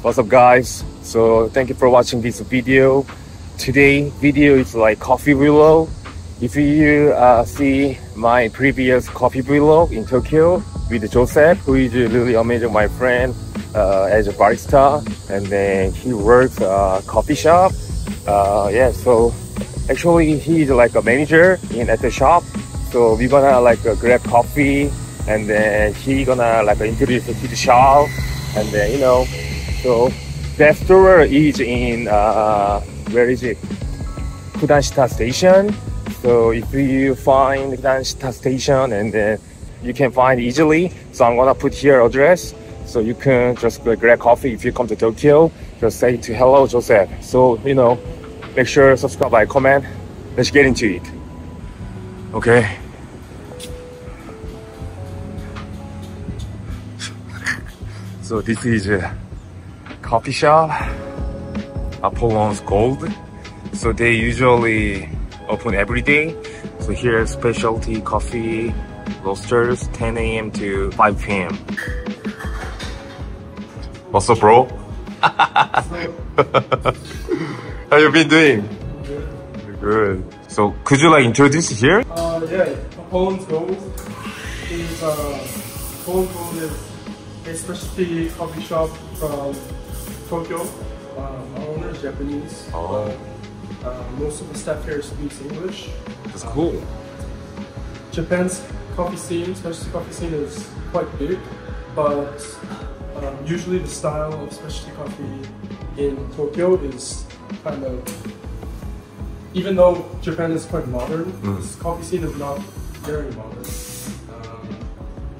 What's up guys? So thank you for watching this video. Today video is like coffee vlog. If you see my previous coffee vlog in Tokyo with Joseph, who is really amazing, my friend, as a barista, and then he works coffee shop. Yeah, so actually he's like a manager at the shop. So we're gonna like grab coffee, and then he gonna like introduce us to the shop, and then so that store is in where is it? Kudankita station. So if you find Kudankita station, and then you can find easily. So I'm gonna put here address, so you can just grab coffee. If you come to Tokyo, just say to hello Joseph. So make sure subscribe, like, comment. Let's get into it. Okay. So this is a coffee shop, Apollon's Gold. So they usually open every day. So here specialty coffee roasters, 10 a.m. to 5 p.m. What's up, bro? How you been doing? Good. So could you like introduce here? Yeah, Apollon's Gold is Apollon's Gold is a specialty coffee shop from Tokyo. Our owner is Japanese. Oh. Most of the staff here speaks English. That's cool. Japan's coffee scene, specialty coffee scene, is quite big, but usually the style of specialty coffee in Tokyo is kind of, even though Japan is quite modern, this coffee scene is not very modern.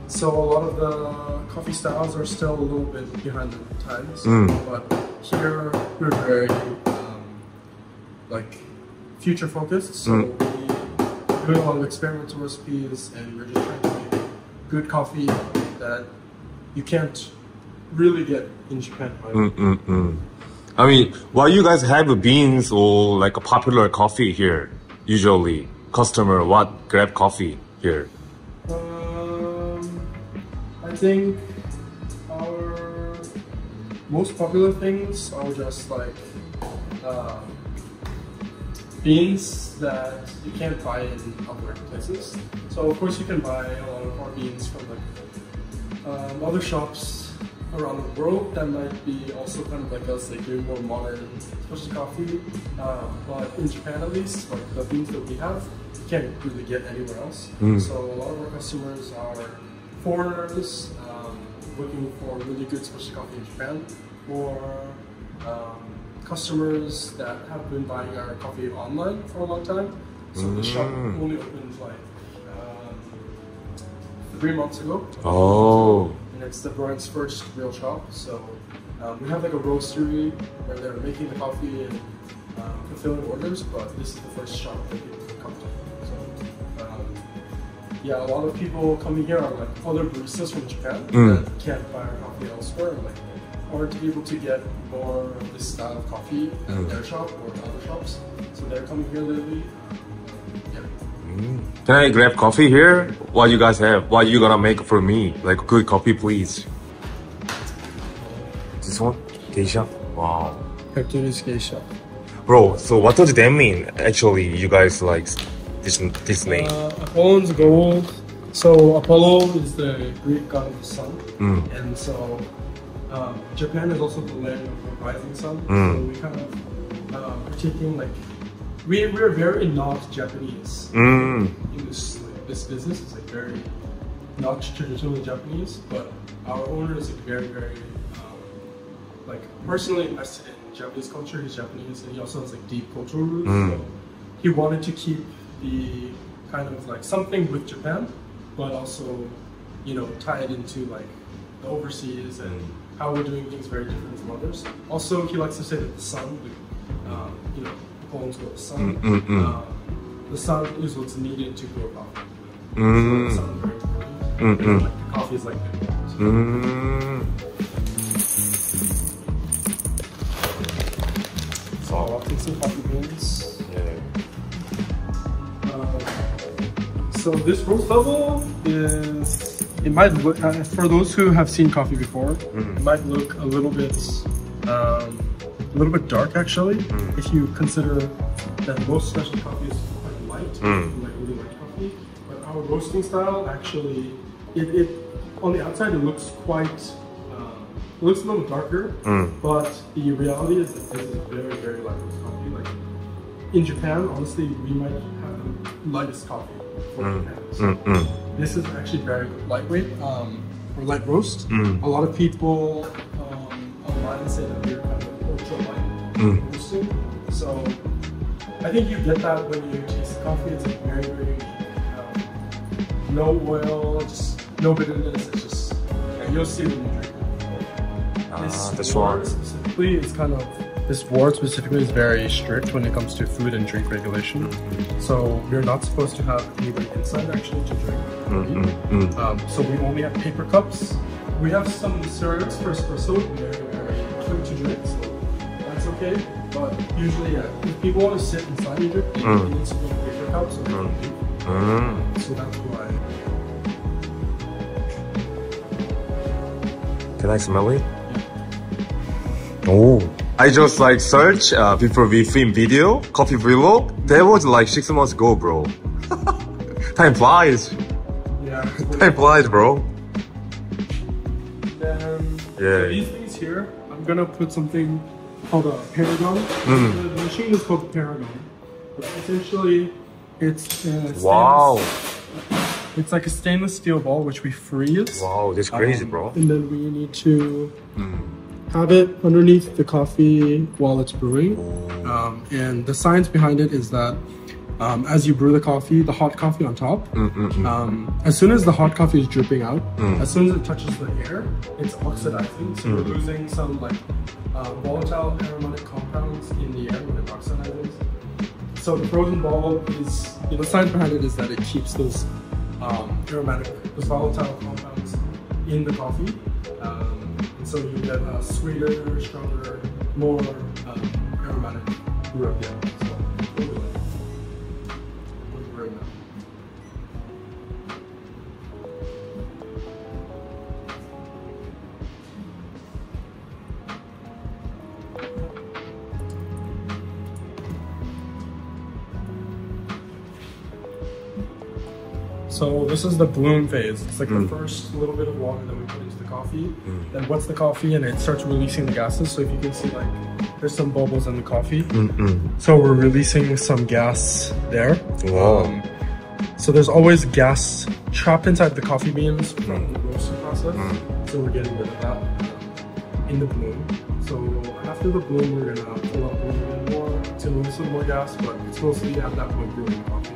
So a lot of the coffee styles are still a little bit behind the times, but here we're very like future focused. So we're doing a lot of experimental recipes, and we're just trying to make good coffee that you can't really get in Japan. Right? I mean, why you guys have beans or like a popular coffee here? Usually, customer what grab coffee here? I think our most popular things are just like beans that you can't buy in other places. So of course you can buy a lot of our beans from like other shops around the world that might be also kind of like us, like doing more modern specialty coffee. But in Japan at least, like the beans that we have, you can't really get anywhere else. So a lot of our customers are foreigners looking for really good specialty coffee in Japan, or customers that have been buying our coffee online for a long time. So the shop only opened like 3 months ago. Oh. And it's the brand's first real shop. So we have like a roastery where they're making the coffee and fulfilling orders, but this is the first shop that people can come to. So yeah, a lot of people coming here are like other baristas from Japan that can't buy our coffee elsewhere, like aren't able to get more of this style of coffee at their shop or other shops. So they're coming here lately. Yeah. Can I grab coffee here? What you guys have? What you gonna make for me? Like good coffee, please. This one? Geisha? Wow. Cartoonist geisha. Bro, so what does that mean? Actually, you guys like this name? Apollon's Gold. So Apollo is the Greek god of the sun, and so Japan is also the land of the rising sun. So we kind of are taking like we're very not Japanese in this business. It's like very not traditionally Japanese, but our owner is like very like personally invested in Japanese culture. He's Japanese, and he also has like deep cultural roots. So he wanted to keep the kind of like something with Japan, but also tie it into like the overseas and how we're doing things very different from others. Also, he likes to say that the sun, Apollon's got the sun. The sun is what's needed to grow coffee. So the sun is very important. And like the coffee is like So I'll take some coffee beans. So this roast level is, it might look, for those who have seen coffee before, it might look a little bit a little bit dark actually. If you consider that most specialty coffee is quite light, like really light coffee, but our roasting style actually, it on the outside it looks quite, it looks a little darker, but the reality is that this is very, very light roast coffee. Like in Japan, honestly, we might have the lightest coffee for Japan. So this is actually very lightweight, or light roast. A lot of people online say that we're kind of ultra light roasting. So I think you get that when you taste the coffee. It's like very, very unique. No oil, just no bitterness. It's just, yeah, you'll see when you drink it. This wort specifically is kind of, this wort specifically is very strict when it comes to food and drink regulation. So we're not supposed to have anybody inside actually to drink. So we only have paper cups. We have some syrups for espresso, very quick to drink, so that's okay. But usually, yeah, if people want to sit inside and drink, they need some paper cups. So, so that's why. Can I smell it? Oh, I just like search before we film video, coffee vlog. That was like 6 months ago, bro. Time flies. Yeah. Time flies, bro. Then, yeah. So these things here, I'm gonna put something called a paragon. The machine is called the paragon. But essentially, it's it's like a stainless steel ball which we freeze. Wow, that's crazy, bro. And then we need to have it underneath the coffee while it's brewing. And the science behind it is that as you brew the coffee, the hot coffee on top, as soon as the hot coffee is dripping out, as soon as it touches the air, it's oxidizing. So we're losing some like volatile aromatic compounds in the air when it oxidizes. So the frozen ball is, the science behind it is that it keeps those those volatile compounds in the coffee. And so you get a sweeter, stronger, more aromatic brew up there. So we'll do it. We'll do it right now. So this is the bloom phase. It's like the first little bit of water that we put into the coffee. Then what's the coffee, and it starts releasing the gases. So if you can see, like, there's some bubbles in the coffee. So we're releasing some gas there. Wow. So there's always gas trapped inside the coffee beans from the roasting process. So we're getting rid of that in the bloom. So after the bloom, we're gonna fill up a little bit more to release some more gas, but it's mostly at that point brewing coffee.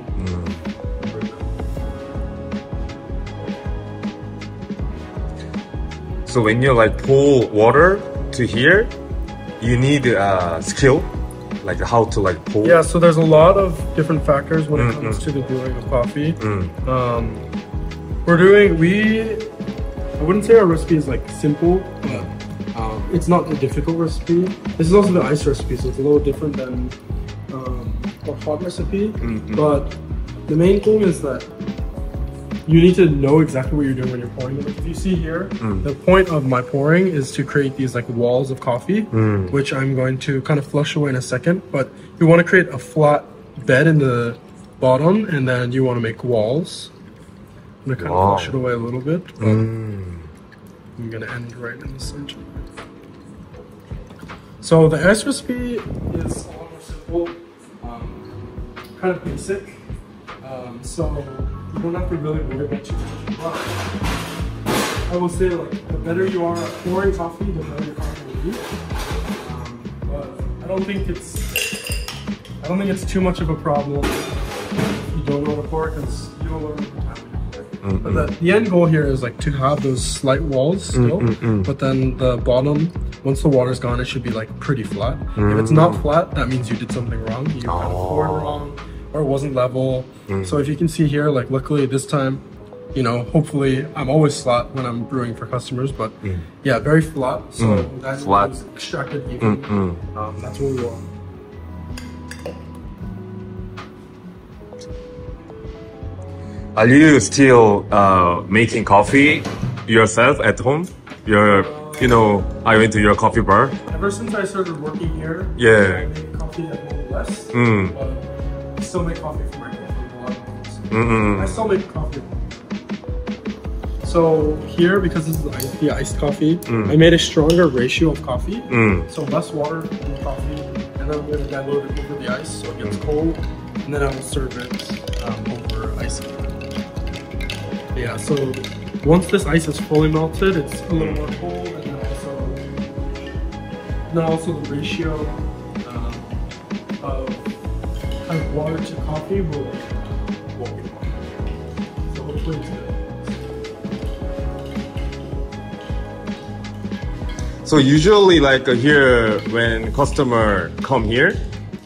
So when you like pour water to here, you need skill, like how to like pour. Yeah, so there's a lot of different factors when it comes to the brewing of coffee. I wouldn't say our recipe is like simple, but it's not a difficult recipe. This is also the ice recipe, so it's a little different than our hot recipe. But the main thing is that you need to know exactly what you're doing when you're pouring it. Like if you see here, the point of my pouring is to create these like walls of coffee, which I'm going to kind of flush away in a second. But you want to create a flat bed in the bottom, and then you want to make walls. I'm gonna kind of flush it away a little bit. But I'm gonna end right in the center. So the ice recipe is a lot more simple, kind of basic. So you don't have to really worry about too much. But I will say, like, the better you are at pouring coffee, the better your coffee will be. But I don't think it's too much of a problem if you don't know how to pour, because you'll learn over time. But the end goal here is like to have those slight walls still, but then the bottom, once the water's gone, it should be like pretty flat. If it's not flat, that means you did something wrong. You kind of poured wrong, or it wasn't level. So if you can see here, like luckily this time, you know, hopefully I'm always flat when I'm brewing for customers, but yeah, very flat. So that's flat, extracted even. That's what we want. Are you still making coffee yourself at home? Your you know, I went to your coffee bar. Ever since I started working here, Yeah. I make coffee at home less, Mm. but I still make coffee for my girlfriend a lot of times. Mm-mm. I still make coffee. So here, because this is the iced coffee, I made a stronger ratio of coffee. So less water in the coffee, and then I'm going to dilute it over the ice so it gets cold, and then I will serve it over ice. Yeah, so once this ice is fully melted, it's a little more cold, and then also the ratio of kind of water to coffee will be. So hopefully it's good. So usually like here when customer come here,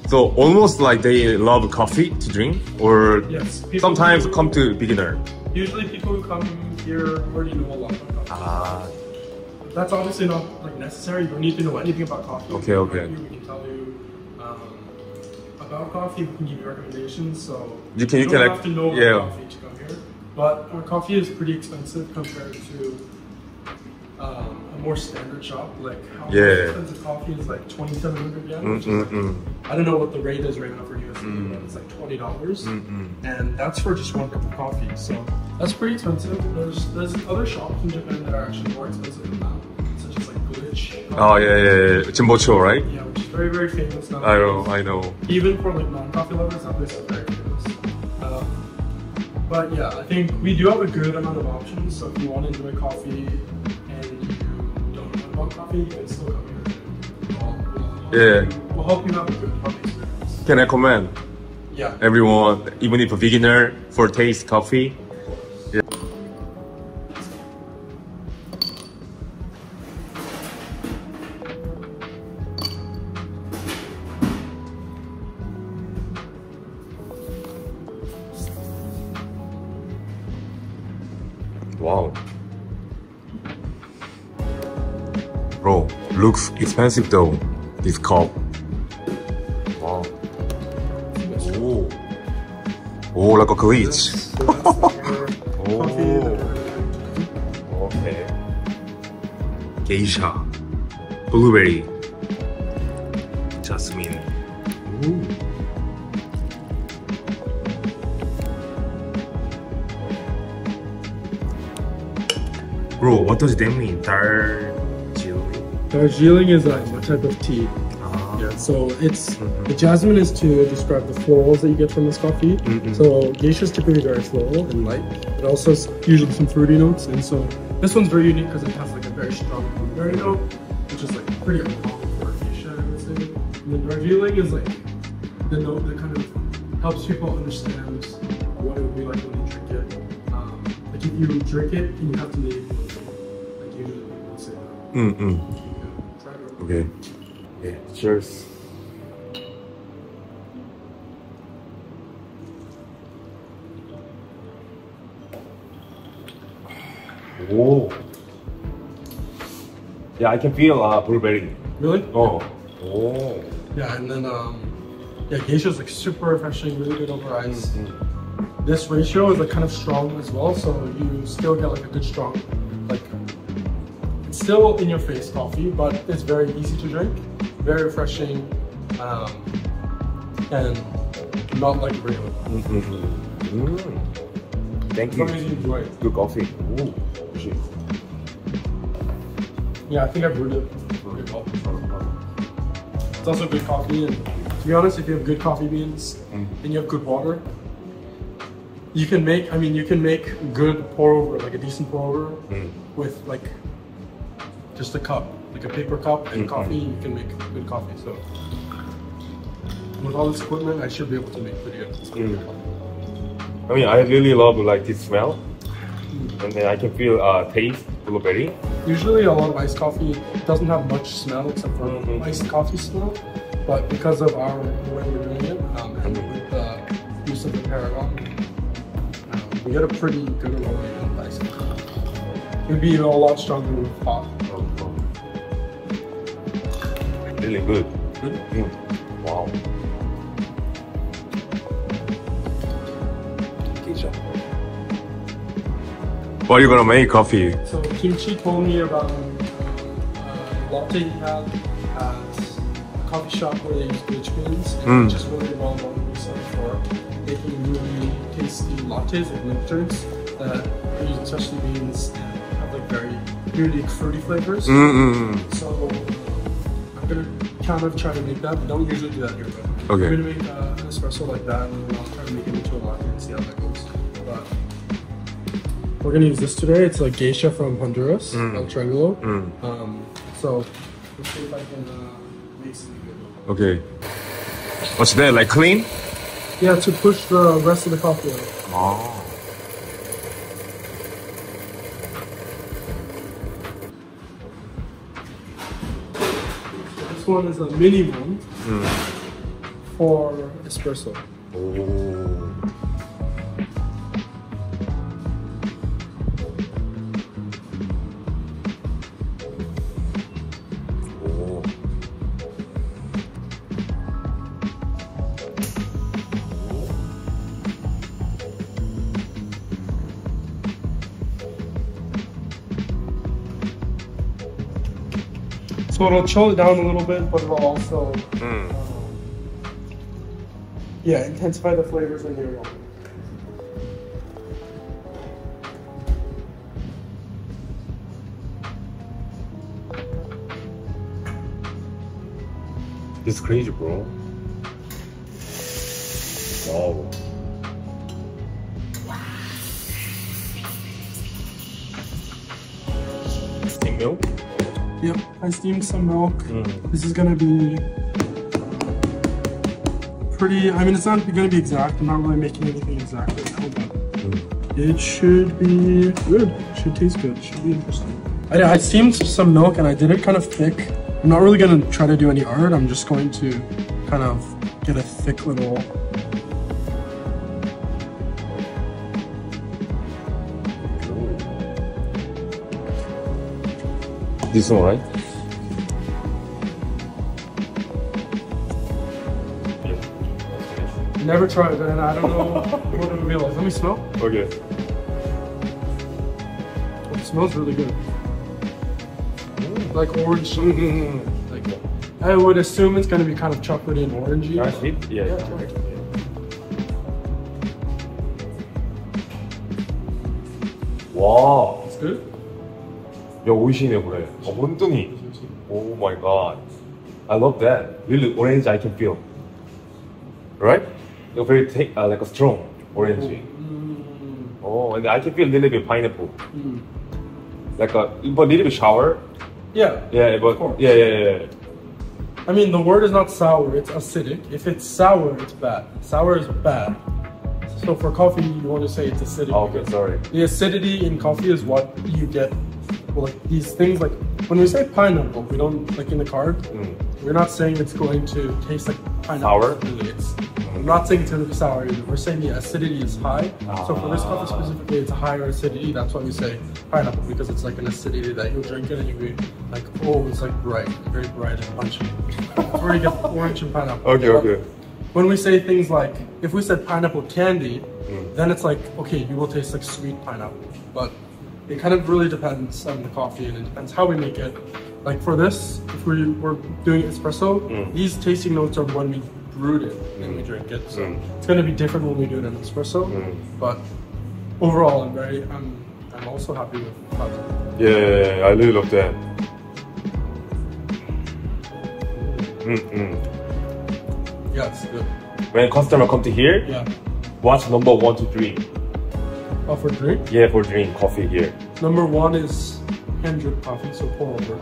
so almost like they love coffee to drink, or Yes, sometimes come to beginner. Usually people who come here already know a lot about coffee. Ah, That's obviously not like necessary. You don't need to know anything about coffee. Okay, okay. We can tell you about coffee. We can give you recommendations. So You can don't like, have to know yeah. about coffee to come here. But our coffee is pretty expensive compared to a more standard shop. Like how expensive coffee is like 2,700 yen. Which is like, I don't know what the rate is right now for USD, but it's like $20, and that's for just one cup of coffee. So that's pretty expensive. There's other shops in Japan that are actually more expensive than that, such as like Glitch. Oh yeah. Jimbocho, right? Yeah, which is very, very famous now. I know. Even for like non-coffee lovers, that place is very famous. But yeah, I think we do have a good amount of options. So if you want to enjoy coffee and you don't know about coffee, you can still come here. We'll help you have a good coffee experience. Can I recommend Yeah. everyone, even if a beginner, for taste coffee? Yeah. Wow. Bro, looks expensive though, this cup. Wow. Oh, like a glitch. Okay. Geisha, blueberry, jasmine. Ooh. Bro, what does that mean? Darjeeling? Darjeeling is a type of tea. Yeah, so it's the jasmine is to describe the florals that you get from this coffee. So geisha is typically very floral and light. It also has usually some fruity notes, and so this one's very unique because it has like a very strong blueberry note, which is like pretty uncommon for a geisha, I would say. And then Darjeeling is like the note that kind of helps people understand what it would be like when you drink it. Like if you drink it, you have to leave. Like usually people say that. Yeah, try it out. Okay. Yeah, cheers. Oh. Yeah, I can feel blueberry. Really? Oh. Yeah, and then yeah, geisha is like super refreshing, really good over ice. This ratio is like kind of strong as well, so you still get like a good strong, like it's still in your face coffee, but it's very easy to drink, very refreshing, and not like regular. Thank As you. long as you enjoy it. Good coffee. Ooh, shit. Yeah, I think I brewed it pretty well. It's also good coffee, and to be honest, if you have good coffee beans and you have good water, you can make, you can make good pour over, like a decent pour over with like just a cup, like a paper cup and coffee, you can make good coffee. So with all this equipment, I should be able to make pretty good. I really love like this smell, and then I can feel taste blueberry. Usually a lot of iced coffee doesn't have much smell except for iced coffee smell, but because of the way we're doing it, and with the use of the Paragon, we get a pretty good aroma in the iced coffee. It would be a lot stronger with hot. Really good. Wow. What are you gonna make coffee? So Kimchi told me about latte he had at a coffee shop where they use bleach beans, and it's just really well known recently for making really tasty lattes like milk drinks that use especially beans and have like very unique fruity flavors. So I'm gonna kind of try to make that. We don't usually do that here, but Okay. I'm gonna make an espresso like that, and then I'll try to make it into a latte and see how that goes. But we're gonna use this today. It's like geisha from Honduras, El Triangulo. So let's see if I can make something good. Okay. What's that? Like clean? Yeah, to push the rest of the coffee out. Oh. This one is a mini one for espresso. Oh. So it'll chill it down a little bit, but it'll also intensify the flavors in your one. This is crazy, bro. Wow. Steamed milk? Yep, I steamed some milk. This is gonna be pretty, I mean, it's not gonna be exact. I'm not really making anything exact right now, but it should be good. It should taste good. It should be interesting. I steamed some milk and I did it kind of thick. I'm not really gonna try to do any art. I'm just going to kind of get a thick little. This one, right? Never tried it, and I don't know what it realize. Let me smell. Okay. It smells really good. Like orange. Like, I would assume it's gonna be kind of chocolatey and orangey. Nice heat? Yeah. 와. It's good. 야, 오이시네, 그래. 원뚱이. Oh my god. I love that. Really orange I can feel. Right? You're very like a strong orange. Oh, and I can feel a little bit pineapple. Like a little bit sour. Yeah. Yeah, but yeah. I mean, the word is not sour, it's acidic. If it's sour, it's bad. Sour is bad. So for coffee, you want to say it's acidic. Oh, okay, sorry. The acidity in coffee is what you get. Well, like these things, like when we say pineapple, we don't, like in the card, we're not saying it's going to taste like pineapple. Sour? Really, I'm not saying it's going to be sour either. We're saying the acidity is high. So for this coffee specifically, it's a higher acidity. That's why we say pineapple, because it's like an acidity that you'll drink it and you'll be like, oh, it's like bright, very bright and punchy. That's where you get orange and pineapple. Okay. When we say things like, if we said pineapple candy, then it's like, okay, you will taste like sweet pineapple. But it kind of really depends on the coffee, and it depends how we make it. Like for this, if we're doing espresso, these tasting notes are when we brewed it and we drink it. So it's going to be different when we do it in espresso. But overall, I'm also happy with how it. Yeah, I really love that. Yeah, it's good. When customer come to here, what's number 1 to 3? Oh, for drink? Yeah, for drink coffee here. Number 1 is hand drip coffee, so pour over.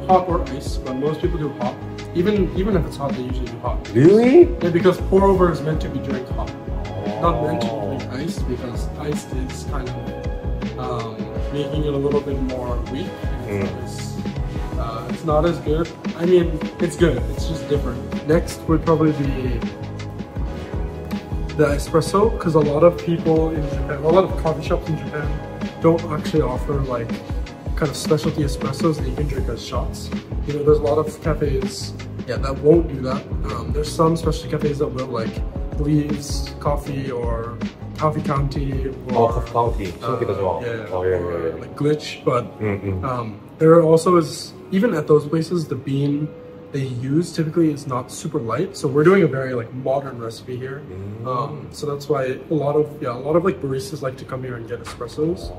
Hot or ice, but most people do hot. Even if it's hot, they usually do hot. Really? Yeah, because pour over is meant to be drank hot. Not meant to be drank iced, because iced is kind of making it a little bit more weak. It's not as good. I mean, it's good. It's just different. Next would probably be the espresso, because a lot of people in Japan, a lot of coffee shops in Japan don't actually offer like kind of specialty espressos that you can drink as shots. You know, there's a lot of cafes, that won't do that. There's some specialty cafes that will, like Leaves Coffee or Coffee County Oh, or Coffee County. Chiyoda-ku 좋아. yeah, Oh, yeah, or yeah. like Glitch, but there also is, even at those places, the bean they use typically is not super light. So we're doing a very like modern recipe here. So that's why a lot of like baristas like to come here and get espressos.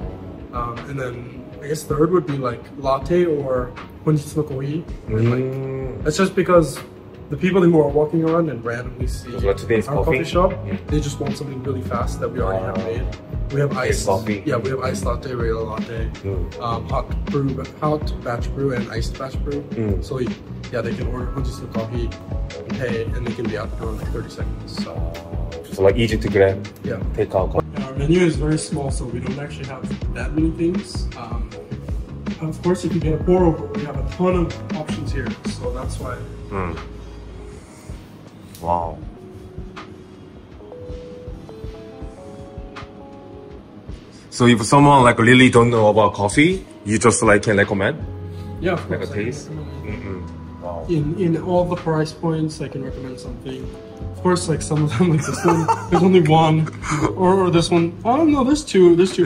And then I guess third would be like latte or honjitsu no kohi. That's just because the people who are walking around and randomly see today's our coffee shop, they just want something really fast that we already have made. We have iced coffee. Yeah, we have iced latte, regular latte, hot batch brew, and iced batch brew. So yeah, they can order honjitsu coffee, pay, and they can be out the door in like 30 seconds. So like easy to grab. Yeah. Take out. Our menu is very small, so we don't actually have that many things. Of course, if you get a pour over, we have a ton of options here, so that's why. Wow. So if someone like really don't know about coffee, you just like can recommend? Yeah, of course. Like a taste? Wow. In all the price points, I can recommend something. Of course, like some of them, like this one, there's only one, or this one. Oh no, there's two. There's two.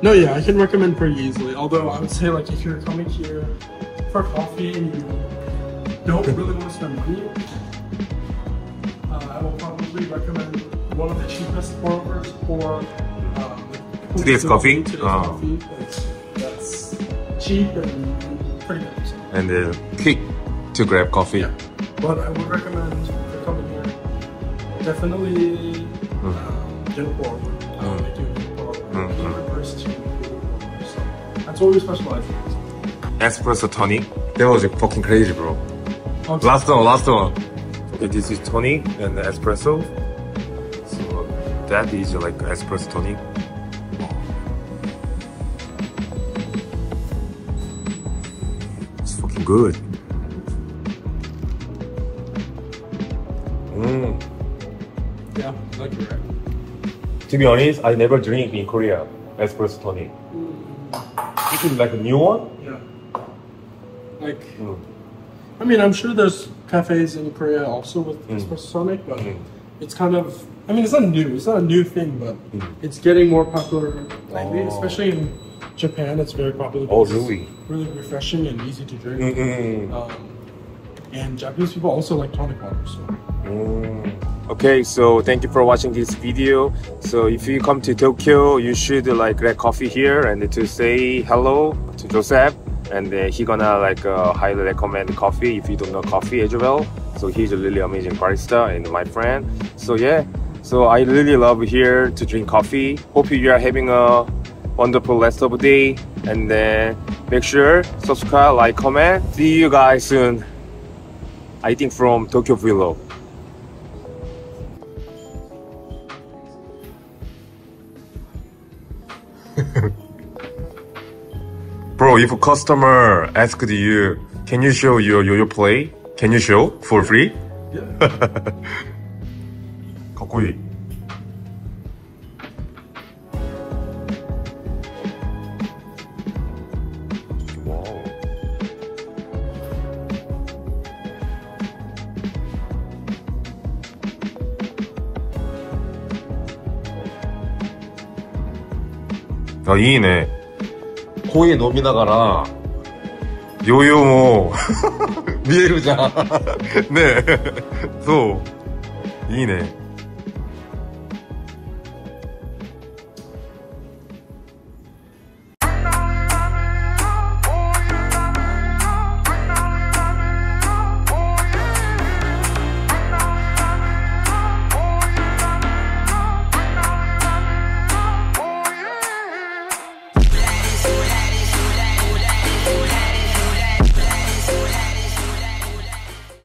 No, yeah, I can recommend pretty easily. Although I would say, like, if you're coming here for coffee and you don't really want to spend money, I will probably recommend one of the cheapest pour overs or today's coffee. Today's coffee. That's cheap and pretty good. So. And quick to grab coffee. Yeah. But I would recommend if you're coming here, definitely get a pour over. They do a pour over. Reverse cheap pour over. So that's what we specialize in. Espresso tonic. That was fucking crazy, bro. Okay. Last one. Okay, this is tonic and espresso. So that is like espresso tonic. It's fucking good. Yeah, like it, right? To be honest, I never drink in Korea espresso tonic. This is like a new one? Yeah. Like, I mean, I'm sure there's cafes in Korea also with espresso tonic, but it's kind of, I mean, it's not new. It's not a new thing, but it's getting more popular lately, especially in Japan. It's very popular. Oh, really? Really refreshing and easy to drink. And Japanese people also like tonic water, so. Okay, so thank you for watching this video. So if you come to Tokyo, you should like grab coffee here and to say hello to Joseph, and he gonna like highly recommend coffee if you don't know coffee as well. So he's a really amazing barista and my friend. So yeah, so I really love here to drink coffee. Hope you are having a wonderful rest of the day, and then make sure subscribe, like, comment. See you guys soon. I think from Tokyo Vlog. Bro, if a customer asked you, can you show your play? Can you show for free? Yeah. かっこいい. Wow. 아, いいね. コーヒー飲みながらヨーヨーも見えるじゃんねえそういいね